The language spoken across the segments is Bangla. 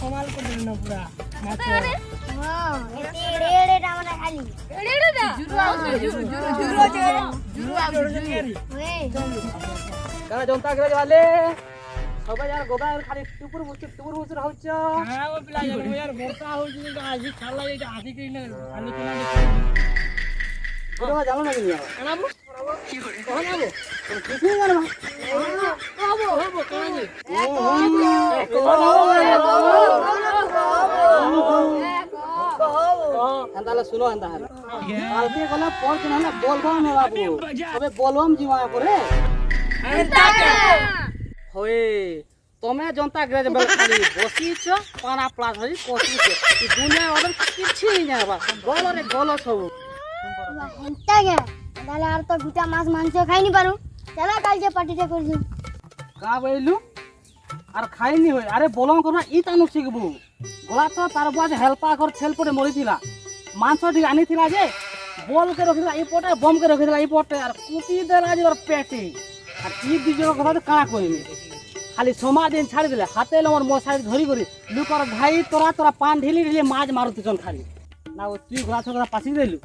कमाल कर देना पूरा जनता वाले সবাই আর গোদার খালি টুকুর বুসুর হচ্ছে হ্যাঁ ও পিলা यार বর্ষা হচ্ছে কিন্তু আজ খালা এটা আদি করি না খালি কোনা ওটা জানো না কি আনাবো কি করে আনাবো কিছু জানো না আবো কোনা এন্দালা শুনো এন্দা কালকে গলা পর কেন না বলবাম না বাবু তবে বলবাম জিমা করে হয়ে তুমি জনতা গ্রেজ বেল খালি বসিছ পানা প্লাস হই কষিছ এই দুনিয়া ওদের কিছু নাই বা গলরে গল সব ঘন্টা গে তাহলে আর তো গুটা মাছ মাংস খাইনি পারু চলা কালকে পার্টিটা করছি কা বইলু আর খাইনি হই আরে বলং কোনা ই তানু শিখবু গলা তো তার বাদ হেলপা কর ছেল পড়ে মরিছিলা মাংস ঠিক আনিছিলা যে বল কে রাখিলা এই পটে বম কে রাখিলা এই পটে আর কুটি দেলা যে ওর পেটে আর ই দুজনের কথা তো কানা কইনি খালি সমা দিন ছাড়ি দিলে হাতে আমার মশারি ধরি করি লুকর ভাই তোরা পান ঢিলি ঢিলি মাছ মারুতি জন খালি না ও তুই ঘোড়া ছকরা পাছি দিলু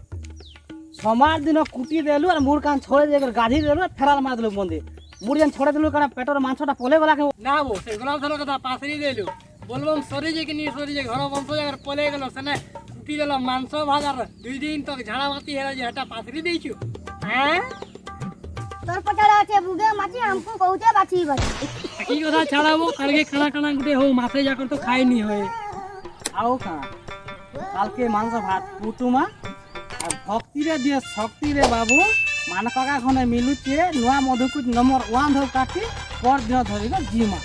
সমার দিন কুটি দেলু আর মুড় কান ছড়ে দিয়ে গাধি দেলু ফেরার মার দিলু মন্দির মুড় যেন ছড়ে দিলু কারণ পেটের মাংসটা পলে গলা না বো সেই গোলাপ ধর কথা পাশরি দিলু বলবম সরি যে কি নি সরি যে ঘর বংশ জায়গার পলে গেল সেনে কুটি দিল মাংস ভাজার 2 দিন তো ঝাড়া মাতি হেলা যে এটা পাশরি দেইছু হ্যাঁ তোর পটালা আছে বুগে মাটি हमको কউতে বাঁচি কি কথা ছাড়াবো কালকে খানা খানা গুটে হো মাছে যাকর তো খাইনি হয় আও খা কালকে মাংস ভাত পুটুমা আর ভক্তি রে দিয়ে শক্তি রে বাবু মান কাকা খনে মিলুছে নোয়া মধুকুট নম্বর 1 ধর কাটি পর দিন ধরিব জিমা